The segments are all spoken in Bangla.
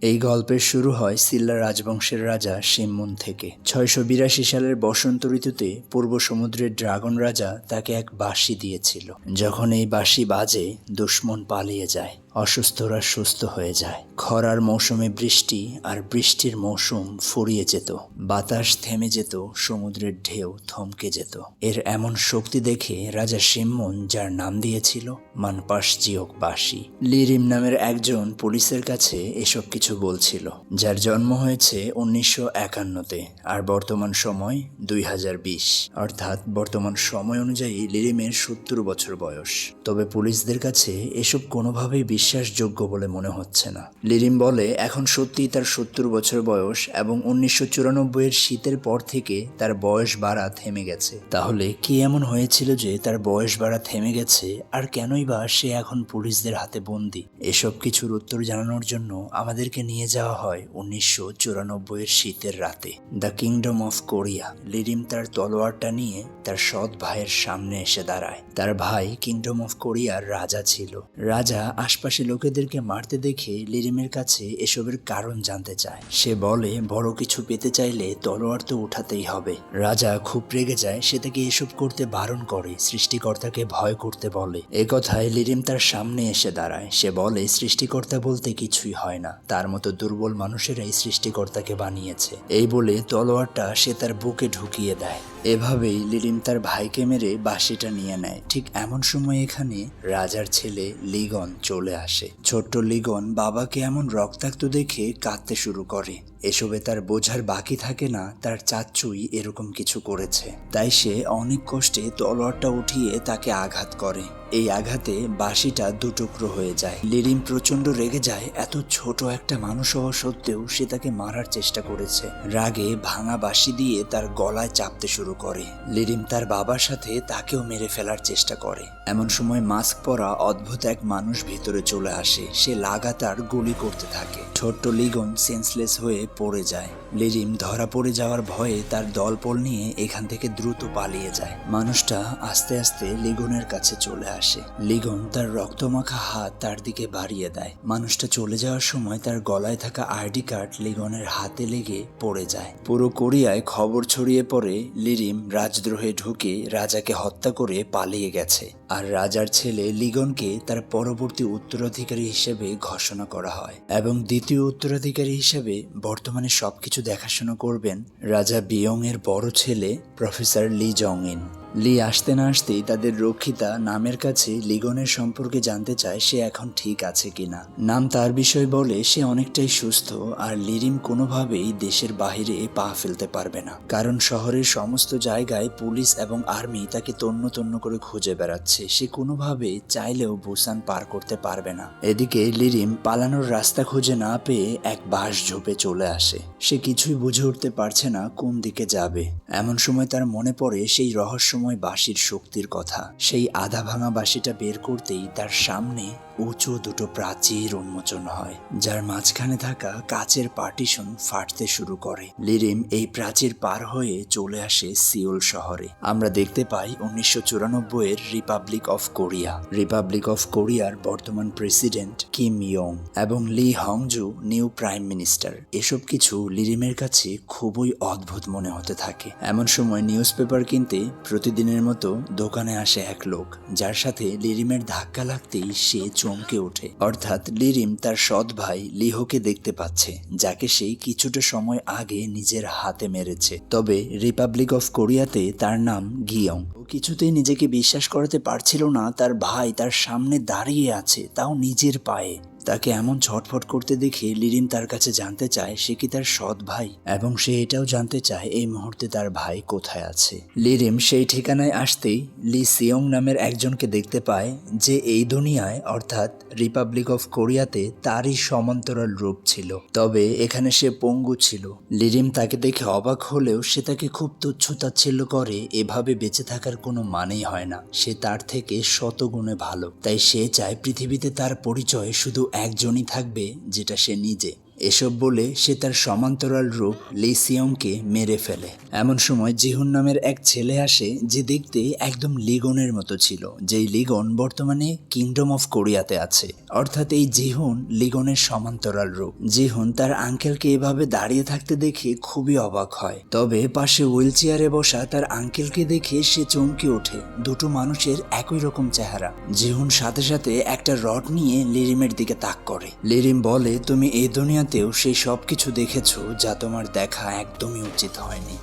এই গল্পের শুরু হয় সিল্লা রাজবংশের রাজা শিমমুন থেকে। 682 সালের বসন্ত ঋতুতে পূর্ব সমুদ্রের ড্রাগন রাজা তাকে এক বাঁশি দিয়েছিল। যখন এই বাঁশি বাজে, দুশ্মন পালিয়ে যায়, অসুস্থরা সুস্থ হয়ে যায়, খরার মৌসুমে বৃষ্টি আর বৃষ্টির মৌসুম ফুরিয়ে যেত, বাতাস থেমে যেত, সমুদ্রের ঢেউ থমকে যেত। এর এমন শক্তি দেখে রাজা শিমমুন যার নাম দিয়েছিল মানপাশজিওক বাঁশি। লিরিম নামের একজন পুলিশের কাছে এসব কিছু বলছিল, যার জন্ম হয়েছে 1951-তে আর বর্তমান সময় 2020, অর্থাৎ বর্তমান সময় অনুযায়ী লিরিমের 70 বছর বয়স। তবে পুলিশদের কাছে এসব কোনোভাবেই বিশ্বাসযোগ্য বলে মনে হচ্ছে না। লিরিম বলে এখন সত্যিই তার 70 বছর বয়স এবং 1994-এর শীতের পর থেকে তার বয়স বাড়া থেমে গেছে। তাহলে কি এমন হয়েছিল যে তার বয়স বাড়া থেমে গেছে, আর কেনই বা সে এখন পুলিশদের হাতে বন্দী? এসব কিছুর উত্তর জানানোর জন্য আমাদেরকে নিয়ে যাওয়া হয় 1994-এর শীতের রাতে, দ্য কিংডম অফ কোরিয়া। লিরিম তার তলোয়ারটা নিয়ে তার সৎ ভাইয়ের সামনে এসে দাঁড়ায়। তার ভাই কিংডম অফ কোরিয়ার রাজা ছিল। রাজা আশপাশে লোকেদেরকে মারতে দেখে লিরিমের কাছে এসবের কারণ জানতে চায়। সে বলে বড় কিছু পেতে চাইলে তলোয়ার তো উঠাতেই হবে। রাজা খুব রেগে যায়, সে তাকে এসব করতে বারণ করে, সৃষ্টিকর্তাকে ভয় করতে বলে। এ কথায় লিরিম তার সামনে এসে দাঁড়ায়। সে বলে সৃষ্টিকর্তা বলতে কিছুই হয় না, তার মতো দুর্বল মানুষেরাই সৃষ্টিকর্তাকে বানিয়েছে। এই বলে তলোয়ারটা সে তার বুকে ঢুকিয়ে দেয়। এভাবেই লিরিম তার ভাইকে মেরে বাঁশিটা নিয়ে নেয়। ঠিক এমন সময় এখানে রাজার ছেলে লিগন চলে আসে। ছোট্ট লিগন বাবাকে এমন রক্তাক্ত দেখে কাঁদতে শুরু করে। এসবে তার বোঝার বাকি থাকে না তার চাচ্চুই এরকম কিছু করেছে। তাই সে অনেক কষ্টে তলোয়ারটা উঠিয়ে তাকে আঘাত করে। এই আঘাতে বাঁশিটা দুটুকরো হয়ে যায়। লিরিম প্রচন্ড রেগে যায়। এত ছোট একটা মানুষ হওয়া সত্ত্বেও সে তাকে মারার চেষ্টা করেছে। রাগে ভাঙা বাঁশি দিয়ে তার গলায় চাপতে শুরু করে। লিরিম তার বাবার সাথে তাকেও মেরে ফেলার চেষ্টা করে। এমন সময় মাস্ক পরা অদ্ভুত এক মানুষ ভিতরে চলে আসে। সে লাগাতার গুলি করতে থাকে। ছোট্ট লিগন সেন্সলেস হয়ে পড়ে যায়। লিরিম ধরা পড়ে যাওয়ার ভয়ে তার দলবল নিয়ে এখান থেকে দ্রুত পালিয়ে যায়। মানুষটা আস্তে আস্তে লিগনের কাছে চলে আসে। লিগন তার রক্তমাখা হাত তার দিকে বাড়িয়ে দেয়। মানুষটা চলে যাওয়ার সময় তার গলায় থাকা আইডি কার্ড লিগনের হাতে লেগে পড়ে যায়। পুরো কোরিয়ায় খবর ছড়িয়ে পড়ে লিরিম রাজদ্রোহে ঢুকে রাজাকে হত্যা করে পালিয়ে গেছে। আর রাজার ছেলে লিগনকে তার পরবর্তী উত্তরাধিকারী হিসেবে ঘোষণা করা হয় এবং দ্বিতীয় উত্তরাধিকারী হিসেবে বর্তমানে সবকিছু দেখাশোনা করবেন রাজা বিয়ং এর বড় ছেলে প্রফেসর লি জং ইন। লি আসতে না আসতেই তাদের রক্ষিতা নামের কাছে লিগনের সম্পর্কে জানতে চায় সে এখন ঠিক আছে কিনা। নাম তার বিষয় বলে সে অনেকটাই সুস্থ, আর লিরিম কোনোভাবেই দেশের বাহিরে পা ফেলতে পারবে না, কারণ শহরের সমস্ত জায়গায় পুলিশ এবং আর্মি তাকে তন্ন তন্ন করে খুঁজে বেড়াচ্ছে। সে কোনোভাবে চাইলেও বুসান পার করতে পারবে না। এদিকে লিরিম পালানোর রাস্তা খুঁজে না পেয়ে এক বাঁশঝোপে চলে আসে। সে কিছুই বুঝে উঠতে পারছে না কোন দিকে যাবে। এমন সময় তার মনে পড়ে সেই রহস্যময় বাঁশির শক্তির কথা। সেই আধা ভাঙা বাঁশিটা বের করতেই তার সামনে উঁচু দুটো প্রাচীর উন্মোচন হয়, যার মাঝখানে থাকা কাচের পার্টিশন ফাটতে শুরু করে। লিরিম এই প্রাচীর পার হয়ে চলে আসে সিওল শহরে। আমরা দেখতে পাই 1994-এর republic of Korea. Republic of কোরিয়ার বর্তমান প্রেসিডেন্ট কিম ইয়ং এবং লি হংজু নিউ প্রাইম মিনিস্টার। এসব কিছু লিরিমের কাছে খুবই অদ্ভুত মনে হতে থাকে। এমন সময় নিউজ পেপার কিনতে প্রতিদিনের মতো দোকানে আসে এক লোক, যার সাথে লিরিমের ধাক্কা লাগতেই সে চমকে ওঠে। অর্থাৎ লিরিম তার সৎ ভাই লিহোকে দেখতে পাচ্ছে, যাকে সে কিছুটা সময় আগে নিজের হাতে মেরেছে। তবে রিপাবলিক অফ কোরিয়াতে তার নাম গিয়ং। ও কিছুতেই নিজেকে বিশ্বাস করাতে পারছিল না তার ভাই তার সামনে দাঁড়িয়ে আছে, তাও নিজের পায়ে। তাকে এমন ছটফট করতে দেখে লিরিম তার কাছে জানতে চায় সে কি তার সৎ ভাই, এবং সে এটাও জানতে চায় এই মুহূর্তে তার ভাই কোথায় আছে। লিরিম সেই ঠিকানায় আসতেই লি সিয়ং নামের একজনকে দেখতে পায়, যে এই দুনিয়ায় অর্থাৎ রিপাবলিক অফ কোরিয়াতে তারই সমান্তরাল রূপ ছিল, তবে এখানে সে পঙ্গু ছিল। লিরিম তাকে দেখে অবাক হলেও সে তাকে খুব তুচ্ছ-তাচ্ছিল্য করে। এভাবে বেঁচে থাকার কোনো মানেই হয় না, সে তার থেকে শতগুণে ভালো। তাই সে চায় পৃথিবীতে তার পরিচয় শুধু একজনই থাকবে, যেটা সে নিজে। এসব বলে সে তার সমান্তরাল রূপ লি সিয়ংকে মেরে ফেলে। এমন সময় জিহুন নামের এক ছেলে আসে যে দেখতে একদম লিগনের মতো ছিল, যেই লিগন বর্তমানে কিংডম অফ কোরিয়াতে আছে। অর্থাৎ এই জিহুন লিগনের সমান্তরাল রূপ। জিহুন তার আঙ্কেলকে এভাবে দাঁড়িয়ে থাকতে দেখে খুবই অবাক হয়। তবে পাশে হুইল চেয়ারে বসা তার আঙ্কেলকে দেখে সে চমকে ওঠে। দুটো মানুষের একই রকম চেহারা। জিহুন সাথে সাথে একটা রড নিয়ে লিরিমের দিকে তাক করে। লিরিম বলে, তুমি এই দুনিয়াতেও সেই সব কিছু দেখেছো যা তোমার দেখা একদমই উচিত হয়নি।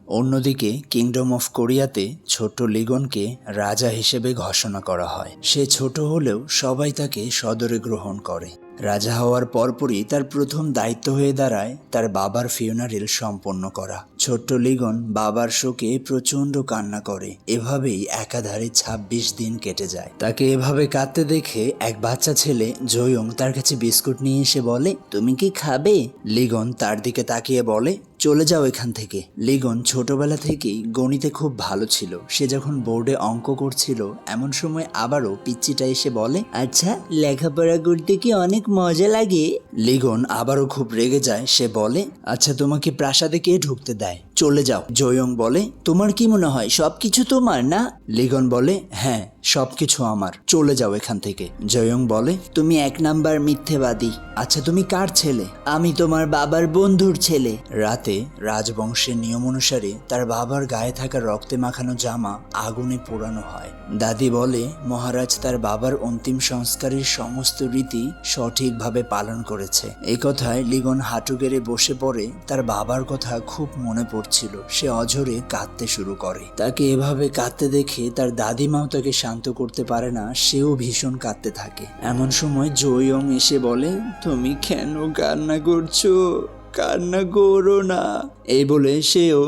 অন্যদিকে কিংডম অফ কোরিয়াতে ছোট্ট লিগনকে রাজা হিসেবে ঘোষণা করা হয়। সে ছোট হলেও সবাই তাকে সদরে গ্রহণ করে। রাজা হওয়ার পরপরই তার প্রথম দায়িত্ব হয়ে দাঁড়ায় তার বাবার ফিউনারেল সম্পন্ন করা। ছোট্ট লিগন বাবার শোকে প্রচন্ড কান্না করে। এভাবেই একাধারে 26 দিন কেটে যায়। তাকে এভাবে কাঁদতে দেখে এক বাচ্চা ছেলে জয়ং তার কাছে বিস্কুট নিয়ে এসে বলে, তুমি কি খাবে? লিগন তার দিকে তাকিয়ে বলে, চলে যাও এখান থেকে। লিগন ছোটবেলা থেকেই গণিতে খুব ভালো ছিল। সে যখন বোর্ডে অঙ্ক করছিল এমন সময় আবারও পিচ্চিটা এসে বলে, আচ্ছা লেখাপড়া করতে কি অনেক মজা লাগে? লিগন আবারও খুব রেগে যায়। সে বলে, আচ্ছা তোমাকে প্রাসাদে কে ঢুকতে দেয়? চলে যাও। জয়ং বলে, তোমার কি মনে হয় সবকিছু তোমার না? লিগন বলে, হ্যাঁ সবকিছু আমার, চলে যাও এখান থেকে। জয়ং বলে, তুমি এক নাম্বার মিথ্যেবাদী। আচ্ছা তুমি কার ছেলে? আমি তোমার বাবার বন্ধুর ছেলে। রাতে রাজবংশের নিয়ম অনুসারে তার বাবার গায়ে থাকা রক্তে মাখানো জামা আগুনে পোড়ানো হয়। দাদি বলে, মহারাজ তার বাবার অন্তিম সংস্কারের সমস্ত রীতি সঠিকভাবে পালন করেছে। এই কথায় লিগন হাঁটু গেড়ে বসে পড়ে। তার বাবার কথা খুব মনে পড়ছিল। সে অঝরে কাঁদতে শুরু করে। তাকে এভাবে কাঁদতে দেখে তার দাদিমাও তাকে শান্ত করতে পারে না। সেও ভীষণ কাঁদতে থাকে। এমন সময় জয়ং এসে বলে, তুমি কেন কান্না করছো? কান্না করো না। এই বলে সেও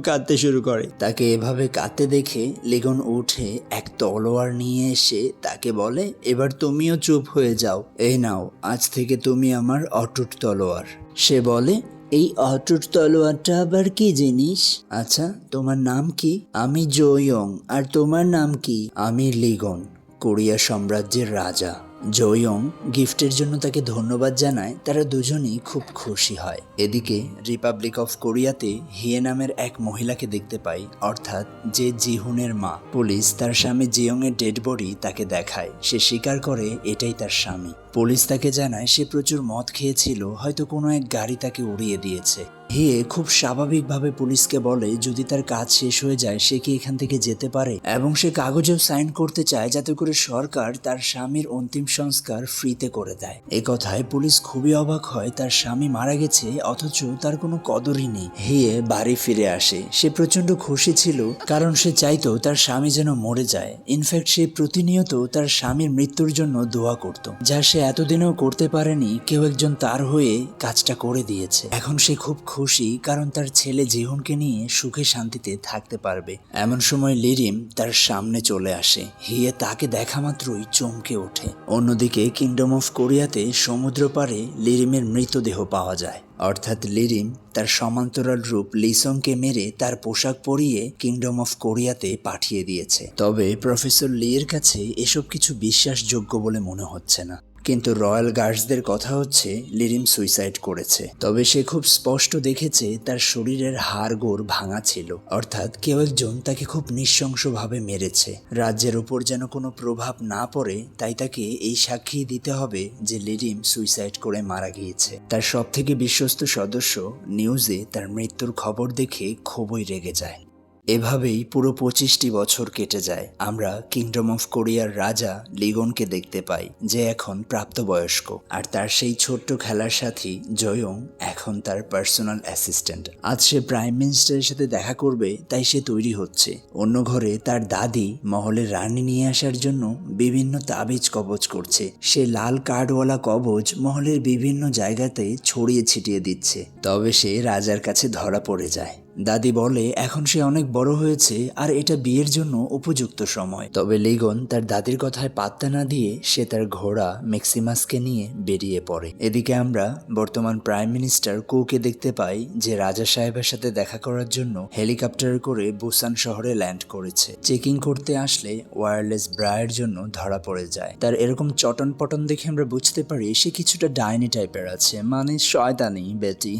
কাঁদতে শুরু করে। তাকে এভাবে কাঁদতে দেখে লিগন উঠে এক তলোয়ার নিয়ে এসে তাকে বলে, এবার তুমিও চুপ হয়ে যাও। এই নাও, আজ থেকে তুমি আমার অটুট তলোয়ার। সে বলে, এই অটুট তলোয়ারটা আবার কি জিনিস? আচ্ছা তোমার নাম কি? আমি জয়ং। আর তোমার নাম কি? আমি লিগন, কোরিয়া সাম্রাজ্যের রাজা। জয়ং গিফটের জন্য তাকে ধন্যবাদ জানায়। তারা দুজনেই খুব খুশি হয়। এদিকে রিপাবলিক অফ কোরিয়াতে হিয়ে নামের এক মহিলাকে দেখতে পাই, অর্থাৎ যে জিহুনের মা। পুলিশ তার স্বামী জিয়ং এর ডেড বডি তাকে দেখায়। সে স্বীকার করে এটাই তার স্বামী। পুলিশ তাকে জানায় সে প্রচুর মদ খেয়েছিল, হয়তো কোনো এক গাড়ি তাকে উড়িয়ে দিয়েছে। হিয়ে খুব স্বাভাবিকভাবে পুলিশকে বলে যদি তার কাজ শেষ হয়ে যায় সে কি এখান থেকে যেতে পারে, এবং সে কাগজেও সাইন করতে চায় যাতে করে সরকার তার স্বামীর অন্তিম সংস্কার ফ্রিতে করে দেয়। এ কথায় পুলিশ খুবই অবাক হয়। তার স্বামী মারা গেছে অথচ তার কোনো কদরই নেই। হিয়ে বাড়ি ফিরে আসে। সে প্রচন্ড খুশি ছিল কারণ সে চাইতো তার স্বামী যেন মরে যায়। ইনফ্যাক্ট সে প্রতিনিয়ত তার স্বামীর মৃত্যুর জন্য দোয়া করত, যা সে এতদিনেও করতে পারেনি। কেউ একজন তার হয়ে কাজটা করে দিয়েছে। এখন সে খুব খুশি কারণ তার ছেলে জিহুনকে নিয়ে সুখে শান্তিতে থাকতে পারবে। এমন সময় লিরিম তার সামনে চলে আসে। হিয়ে তাকে দেখা মাত্রই চমকে ওঠে। অন্যদিকে কিংডম অফ কোরিয়াতে সমুদ্র পাড়ে লিরিমের মৃতদেহ পাওয়া যায়। অর্থাৎ লিরিম তার সমান্তরাল রূপ লিসংকে মেরে তার পোশাক পরিয়ে কিংডম অফ কোরিয়াতে পাঠিয়ে দিয়েছে। তবে প্রফেসর লির কাছে এসব কিছু বিশ্বাসযোগ্য বলে মনে হচ্ছে না। কিন্তু রয়্যাল গার্ডসদের কথা হচ্ছে লিরিম সুইসাইড করেছে। তবে সে খুব স্পষ্ট দেখেছে তার শরীরের হাড়গোড় ভাঙা ছিল, অর্থাৎ কেউ একজন তাকে খুব নৃশংসভাবে মেরেছে। রাজ্যের উপর যেন কোনো প্রভাব না পড়ে, তাই তাকে এই সাক্ষী দিতে হবে যে লিরিম সুইসাইড করে মারা গিয়েছে। তার সবথেকে বিশ্বস্ত সদস্য নিউজে তার মৃত্যুর খবর দেখে খুবই রেগে যায়। এভাবেই পুরো 25টি বছর কেটে যায়। আমরা কিংডম অফ কোরিয়ার রাজা লিগনকে দেখতে পাই, যে এখন প্রাপ্তবয়স্ক, আর তার সেই ছোট্ট খেলার সাথী জয়ং এখন তার পার্সোনাল অ্যাসিস্ট্যান্ট। আজ সে প্রাইম মিনিস্টারের সাথে দেখা করবে, তাই সে তৈরি হচ্ছে। অন্য ঘরে তার দাদি মহলের রানী নিয়ে আসার জন্য বিভিন্ন তাবিজ কবজ করছে। সে লাল কার্ডওয়ালা কবজ মহলের বিভিন্ন জায়গাতে ছড়িয়ে ছিটিয়ে দিচ্ছে। তবে সে রাজার কাছে ধরা পড়ে যায়। দাদি বলে এখন সে অনেক বড় হয়েছে আর এটা বিয়ের জন্য উপযুক্ত সময়। তবে লিগন তার দাদির কথায় পাত্তা না দিয়ে সে তার ঘোড়া ম্যাক্সিমাসকে নিয়ে বেরিয়ে পড়ে। এদিকে আমরা বর্তমান প্রাইম মিনিস্টার কুকে দেখতে পাই যে রাজা সাহেবের সাথে দেখা করার জন্য হেলিকপ্টারে করে বুসান শহরে ল্যান্ড করেছে। চেকিং করতে আসলে ওয়্যারলেস ব্রায়ের জন্য ধরা পড়ে যায়। তার এরকম চটন পটন দেখে আমরা বুঝতে পারি সে কিছুটা ডাইনি টাইপের আছে, মানে শয়তানি বেটি।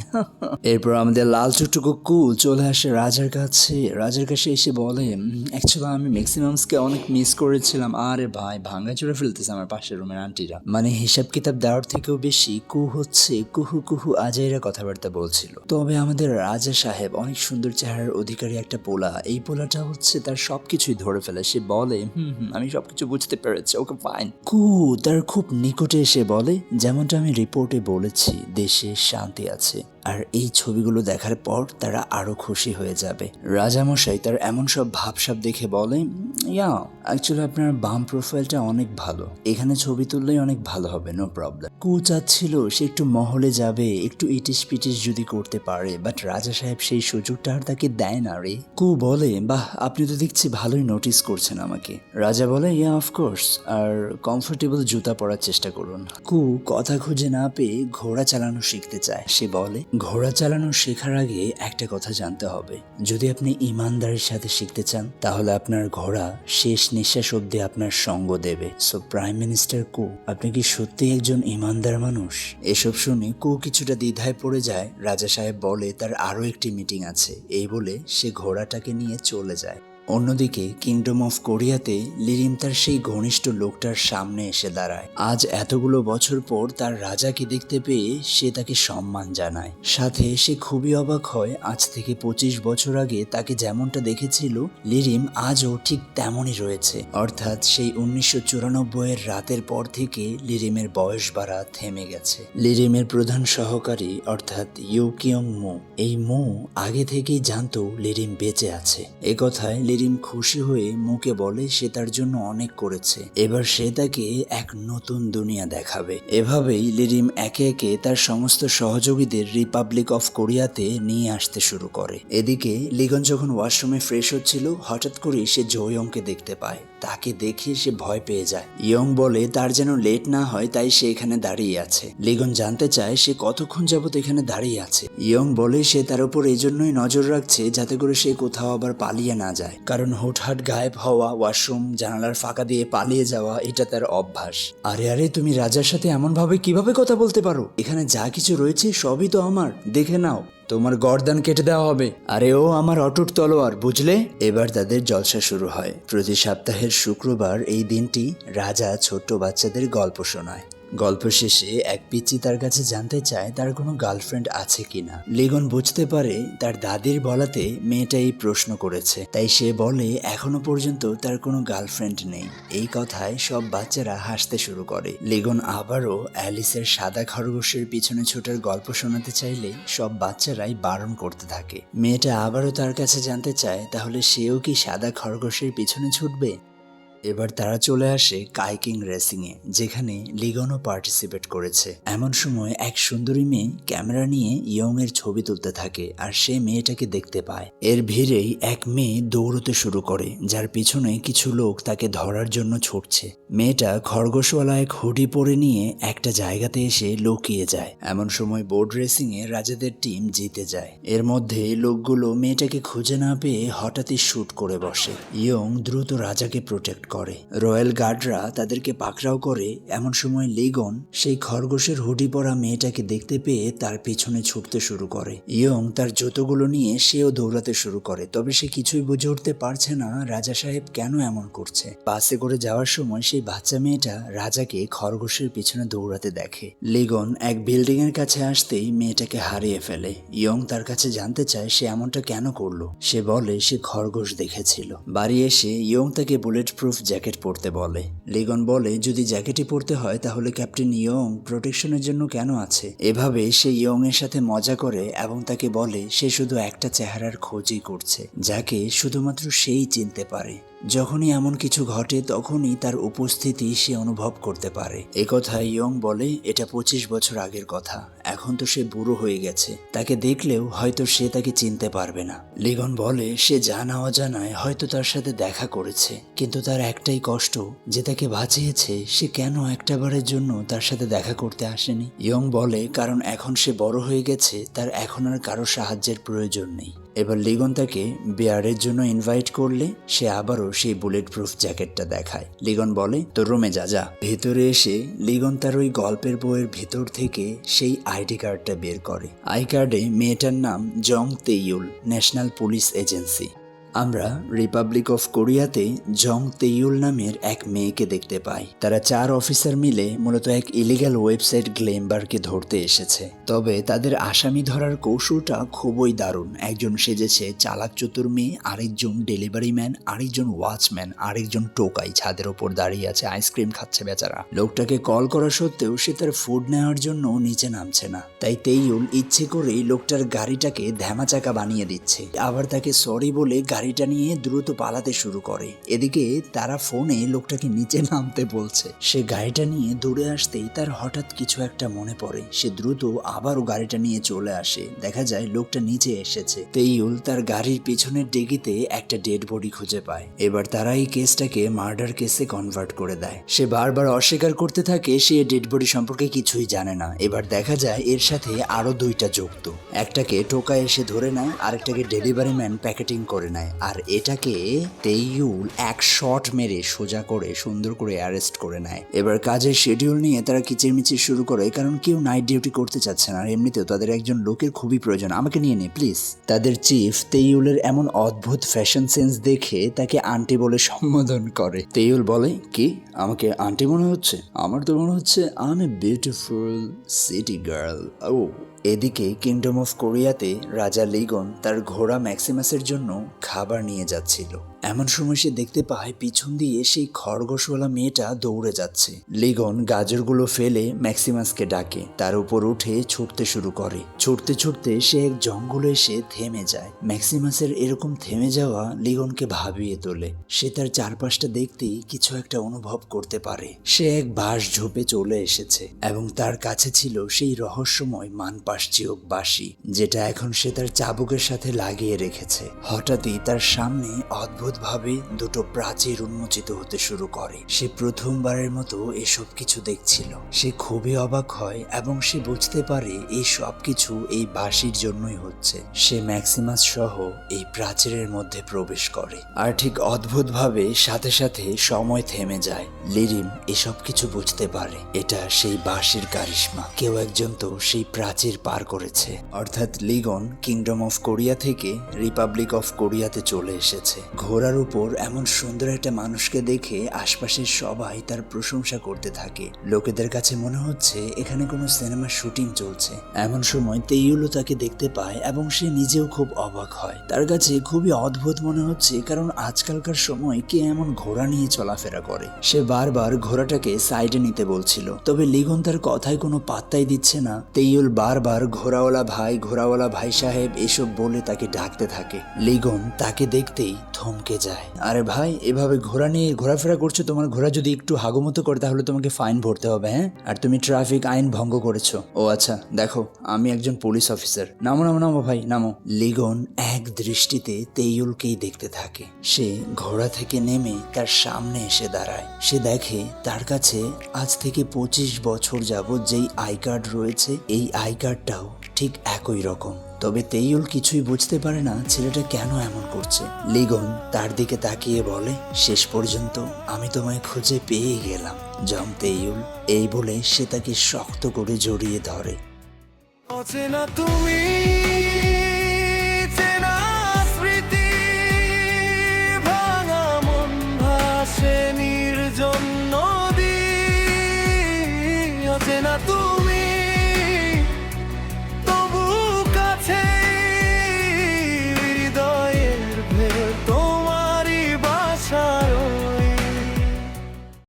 এরপর আমাদের লাল টুকটুকু কু চলে আসে রাজার কাছে। রাজার কাছে এসে বলে অ্যাকচুয়ালি আমি ম্যাক্সিমামসকে অনেক মিস করেছিলাম। আরে ভাই ভাঙা চুরে ফেলতেছে আমার পাশের রুমের আন্টিরা, মানে হিসাব কিতাব দেওয়ার থেকেও বেশি কু হচ্ছে কুহু কুহু আজাইরা কথাবার্তা বলছিল। তবে আমাদের রাজা সাহেব অনেক সুন্দর চেহারার অধিকারী একটা পোলা, এই পোলাটা হচ্ছে তার সবকিছুই ধরে ফেলে। সে বলে আমি সবকিছু বুঝতে পেরেছি, ওকে ফাইন। কু তার খুব নিকটে এসে বলে যেমনটা আমি রিপোর্টে বলেছি দেশে শান্তি আছে, আর এই ছবিগুলো দেখার পর তারা আরো খুশি হয়ে যাবে। রাজামশাই তার এমন সব ভাবসাব দেখে বলে ইয়া অ্যাকচুয়ালি আপনার বাম প্রোফাইলটা অনেক ভালো, এখানে ছবি তুললেই অনেক ভালো হবে, নো প্রবলেম। কু চাচ্ছিল সে একটু মহলে যাবে, একটু ইটিস পিটিস যদি করতে পারে, বাট রাজা সাহেব সেই সুযোগটা আর তাকে দেয় না রে। কু বলে বাহ আপনি তো দেখছি ভালোই নোটিস করছেন আমাকে। রাজা বলে ইয়া অফকোর্স, আর কমফোর্টেবল জুতা পরার চেষ্টা করুন। কু কথা খুঁজে না পেয়ে ঘোড়া চালানো শিখতে চায়। সে বলে ঘোড়া চালানো শেখার আগে একটা কথা জানতে হবে, যদি আপনি ইমানদারির সাথে শিখতে চান তাহলে আপনার ঘোড়া শেষ নিঃশ্বাস অব্দি আপনার সঙ্গ দেবে। সো প্রাইম মিনিস্টার কু আপনি কি সত্যি একজন ইমানদার মানুষ? এসব শুনে কু কিছুটা দ্বিধায় পড়ে যায়। রাজা সাহেব বলে তার আরো একটি মিটিং আছে, এই বলে সে ঘোড়াটাকে নিয়ে চলে যায়। অন্যদিকে কিংডম অফ কোরিয়াতে লিরিম তার সেই ঘনিষ্ঠ লোকটার সামনে এসে দাঁড়ায়। আজ এতগুলো বছর পর তার রাজাকে দেখতে পেয়ে সে তাকে সম্মান জানায়। সাথে সে খুবই অবাক হয় আজ থেকে 25 বছর আগে তাকে যেমনটা দেখেছিল লিরিম আজও ঠিক তেমনই রয়েছে। অর্থাৎ সেই 1994 রাতের পর থেকে লিরিমের বয়স বাড়া থেমে গেছে। লিরিমের প্রধান সহকারী অর্থাৎ ইউ কিয়ং মু, এই মু আগে থেকেই জানতো লিরিম বেঁচে আছে। এ কথায় লিরিম খুশি হয়ে মুকে বলে সে তার জন্য অনেক করেছে, এবার সে তাকে এক নতুন দুনিয়া দেখাবে। এভাবেই লিরিম একে একে তার সমস্ত সহযোগীদের রিপাবলিক অফ কোরিয়াতে নিয়ে আসতে শুরু করে। এদিকে লিগন যখন ওয়াশরুমে ফ্রেশ হচ্ছিল হঠাৎ করে সে জোয়ংকে দেখতে পায়। তাকে দেখে সে ভয় পেয়ে যায়। ইয়ং বলে তার যেন লেট না হয় তাই সে এখানে দাঁড়িয়ে আছে। লিগন জানতে চায় সে কতক্ষণ যাবত এখানে দাঁড়িয়ে আছে। ইয়ং বলে সে তার উপর এই জন্যই নজর রাখছে যাতে করে সে কোথাও আবার পালিয়ে না যায়, কারণ হুটহাট গায়েব হওয়া, ওয়াশরুম জানালার ফাঁকা দিয়ে পালিয়ে যাওয়া এটা তার অভ্যাস। আরে আরে তুমি রাজার সাথে এমন ভাবে কিভাবে কথা বলতে পারো? এখানে যা কিছু রয়েছে সবই তো আমার, দেখে নাও, তোমার গর্দান কেটে দেওয়া হবে। আরে ও আমার অটুট তলোয়ার, বুঝলে? এবার তাদের জলসা শুরু হয়। প্রতি সপ্তাহের শুক্রবার এই দিনটি রাজা ছোট্ট বাচ্চাদের গল্প শোনায়। গল্প শেষে এক পিচ্চি তার কাছে জানতে চায় তার কোনো গার্লফ্রেন্ড আছে কিনা। লিগন বুঝতে পারে তার দাদির বলাতে মেয়েটা এই প্রশ্ন করেছে, তাই সে বলে এখনো পর্যন্ত তার কোনো গার্লফ্রেন্ড নেই। এই কথায় সব বাচ্চারা হাসতে শুরু করে। লিগন আবারও অ্যালিসের সাদা খরগোশের পিছনে ছোটার গল্প শোনাতে চাইলে সব বাচ্চারাই বারণ করতে থাকে। মেয়েটা আবারও তার কাছে জানতে চায় তাহলে সেও কি সাদা খরগোশের পিছনে ছুটবে। এবার তারা চলে আসে কাইকিং রেসিং এ, যেখানে লিগনও পার্টিসিপেট করেছে। এমন সময় এক সুন্দরী মেয়ে ক্যামেরা নিয়ে ইয়ং এর ছবি তুলতে থাকে আর সে মেয়েটাকে দেখতে পায়। এর ভিড়েই এক মেয়ে দৌড়তে শুরু করে, যার পিছনে কিছু লোক তাকে ধরার জন্য ছুটছে। মেয়েটা খরগোশওয়ালা এক হুডি পরে নিয়ে একটা জায়গাতে এসে লুকিয়ে যায়। এমন সময় বোর্ড রেসিং এ রাজাদের টিম জিতে যায়। এর মধ্যে লোকগুলো মেয়েটাকে খুঁজে না পেয়ে হঠাৎই শুট করে বসে। ইয়ং দ্রুত রাজাকে প্রোটেক্ট করে। রয়্যাল গার্ডরা তাদেরকে পাকড়াও করে। এমন সময় লিগন সেই খরগোশের হুডি পরা মেয়েটাকে দেখতে পেয়ে তার পিছনে ছুটতে শুরু করে। ইয়ং তার জুতোগুলো নিয়ে সেও দৌড়াতে শুরু করে, তবে সে কিছুই বুঝে উঠতে পারছে না রাজা সাহেব কেন এমন করছে। বাসে করে যাওয়ার সময় সেই বাচ্চা মেয়েটা রাজাকে খরগোশের পিছনে দৌড়াতে দেখে। লিগন এক বিল্ডিং এর কাছে আসতেই মেয়েটাকে হারিয়ে ফেলে। ইয়ং তার কাছে জানতে চায় সে এমনটা কেন করলো। সে বলে সে খরগোশ দেখেছিল। বাড়ি এসে ইয়ং তাকে বুলেট প্রুফ জ্যাকেট পরতে বলে। লিগন বলে যদি জ্যাকেটই পরতে হয় তাহলে ক্যাপ্টেন ইয়ং প্রোটেকশনের জন্য কেন আছে। এভাবে সে ইয়ং এর সাথে মজা করে এবং তাকে বলে সে শুধু একটা চেহারার খোঁজই করছে, যাকে শুধুমাত্র সেই চিনতে পারে। যখনই এমন কিছু ঘটে তখনই তার উপস্থিতি সে অনুভব করতে পারে। একথা ইয়ং বলে এটা 25 বছর আগের কথা, এখন তো সে বুড়ো হয়ে গেছে, তাকে দেখলেও হয়তো সে তাকে চিনতে পারবে না। লিগন বলে সে জানা অজানায় হয়তো তার সাথে দেখা করেছে, কিন্তু তার একটাই কষ্ট যে তাকে বাঁচিয়েছে সে কেন একটাবারের জন্য তার সাথে দেখা করতে আসেনি। ইয়ং বলে কারণ এখন সে বড় হয়ে গেছে, তার এখন আর কারো সাহায্যের প্রয়োজন নেই। এবার লিগন তাকে বিয়ারের জন্য ইনভাইট করলে সে আবারও সেই বুলেট প্রুফ জ্যাকেটটা দেখায়। লিগন বলে তোর রুমে যা যা। ভেতরে এসে লিগন তার ওই গল্পের বইয়ের ভেতর থেকে সেই আইডি কার্ডটা বের করে। আই কার্ডে মেয়েটার নাম জং তেইউল, ন্যাশনাল পুলিশ এজেন্সি। আমরা রিপাবলিক অফ কোরিয়াতে জং তেইউল নামের এক মেয়েকে দেখতে পাই। তারা 4 অফিসার মিলে মূলত এক ইলিগ্যাল ওয়েবসাইট গ্লেমবারকে ধরতে এসেছে। তবে তাদের আসামি ধরার কৌশলটা খুবই দারুণ। একজন সেজেছে চালাক চতুর মেয়ে, আরেকজন ডেলিভারি ম্যান, আরেকজন ওয়াচম্যান, আরেকজন টোকাই ছাদের ওপর দাঁড়িয়ে আছে, আইসক্রিম খাচ্ছে বেচারা। লোকটাকে কল করা সত্ত্বেও সে তার ফুড নেওয়ার জন্য নিচে নামছে না, তাই তেইউল ইচ্ছে করেই লোকটার গাড়িটাকে ধ্যামাচাকা বানিয়ে দিচ্ছে, আবার তাকে সরি বলে গাড়িটা নিয়ে দ্রুত পালাতে শুরু করে। এদিকে তারা ফোনে লোকটাকে নিচে নামতে বলছে। সে গাড়িটা নিয়ে দৌড়ে আসতেই তার হঠাৎ কিছু একটা মনে পড়ে। সে দ্রুত আবারও গাড়িটা নিয়ে চলে আসে। দেখা যায় লোকটা নিচে এসেছে। তেইউল তার গাড়ির পিছনের ডিগিতে একটা ডেড বডি খুঁজে পায়। এবার তারা এই কেসটাকে মার্ডার কেসে কনভার্ট করে দেয়। সে বারবার অস্বীকার করতে থাকে সে ডেড বডি সম্পর্কে কিছুই জানে না। এবার দেখা যায় এর সাথে আরো 2টা যুক্ত। একটাকে টোকা এসে ধরে নেয়, আরেকটাকে ডেলিভারি ম্যান প্যাকেটিং করে নেয়, আর এটাকে তেইউল এক শট মেরে সোজা করে সুন্দর করে অ্যারেস্ট করে নেয়। এবার কাজের শিডিউল নিয়ে তারা কিচিরমিচির শুরু করে, কারণ কেউ নাইট ডিউটি করতে চাচ্ছে না, আর এমনিতেও তাদের একজন লোকের খুবই প্রয়োজন। আমাকে নিয়ে নে প্লিজ। তাদের চিফ তেইউলের এমন অদ্ভুত ফ্যাশন সেন্স দেখে তাকে আন্টি বলে সম্বোধন করে। তেইউল বলে কি আমাকে আন্টি মনে হচ্ছে? আমার তো মনে হচ্ছে I am a beautiful city girl. ও এদিকে কিংডম অফ কোরিয়াতে রাজা লিগন তার ঘোড়া ম্যাক্সিমাসের জন্য খাবার নিয়ে যাচ্ছিল। এমন সময় সে দেখতে পায় পিছন দিয়ে সেই খরগোশওয়ালা মেয়েটা দৌড়ে যাচ্ছে। লিগন গাজরগুলো ফেলে ম্যাক্সিমাসকে ডাকে, তার উপর উঠে ছুটতে শুরু করে। ছুটতে ছুটতে সে এক জঙ্গলে এসে থেমে যায়। ম্যাক্সিমাসের এরকম থেমে যাওয়া লিগনকে ভাবিয়ে তোলে। সে তার চারপাশটা দেখতেই কিছু একটা অনুভব করতে পারে। সে এক বাঁশ ঝোপে চলে এসেছে এবং তার কাছে ছিল সেই রহস্যময় মানপাশচিওক বাঁশি, যেটা এখন সে তার চাবুকের সাথে লাগিয়ে রেখেছে। হঠাৎই তার সামনে অদ্ভুতভাবে 2টো প্রাচীর উন্মোচিত হতে শুরু করে। সে প্রথমবারের মতো এসব কিছু দেখছিল। সে খুবই অবাক হয় এবং সে বুঝতে পারে এই সব কিছু এই বাঁশির জন্যই হচ্ছে। সে ম্যাক্সিমাস সহ এই প্রাচীরের মধ্যে প্রবেশ করে, আর ঠিক অদ্ভুতভাবে সাথে সাথে সময় থেমে যায়। লিরিম এসব কিছু বুঝতে পারে এটা সেই বাঁশির কারিশমা। কেউ একজন তো সেই প্রাচীর পার করেছে, অর্থাৎ লিগন কিংডম অফ কোরিয়া থেকে রিপাবলিক অফ কোরিয়াতে চলে এসেছে। ঘোড়ার উপর এমন সুন্দর একটা মানুষকে দেখে আশপাশের সবাই তার প্রশংসা করতে থাকে। লোকেদের কাছে মনে হচ্ছে এখানে কোনো সিনেমার শুটিং চলছে। এমন সময় তেইউলও তাকে দেখতে পায় এবং সে নিজেও খুব অবাক হয়। তার কাছে খুবই অদ্ভুত মনে হচ্ছে, কারণ আজকালকার সময় কে এমন ঘোড়া নিয়ে চলাফেরা করে। সে বারবার ঘোড়াটাকে সাইডে নিতে বলছিল, তবে লিগন তার কথায় কোনো পাত্তাই দিচ্ছে না। তেইউল বারবার ঘোড়াওয়ালা ভাই সাহেব এসব বলে তাকে ডাকতে থাকে। লিগন তাকে দেখতেই থমকে যায়। আরে ভাই, এভাবে ঘোড়া নিয়ে ঘোরাফেরা করছো, তোমার ঘোড়া যদি একটু হাগুমতো করে তাহলে তোমাকে ফাইন ভরতে হবে। হ্যাঁ, আর তুমি ট্রাফিক আইন ভঙ্গ করেছো। ও আচ্ছা, দেখো আমি একজন পুলিশ অফিসার। নামো নামো নামো ভাই, নামো। লিগন এক দৃষ্টিতে তেইউলকেই দেখতে থাকে। সে ঘোড়া থেকে নেমে তার সামনে এসে দাঁড়ায়। সে দেখে তার কাছে আজ থেকে 25 বছর যাবত যেই আই কার্ড রয়েছে, এই আই কার্ডটাও ঠিক একই রকম। তবে তেইউল কিছুই বুঝতে পারে না ছেলেটা কেন এমন করছে। লিগন তার দিকে তাকিয়ে বলে, শেষ পর্যন্ত আমি তোমায় খুঁজে পেয়ে গেলাম জং তেইউল। এই বলে সে তাকে শক্ত করে জড়িয়ে ধরে। অচেনা তুমি, চেনা স্মৃতি, ভাঙা মন ভাসে নির্জন নদী। অচেনা তুমি,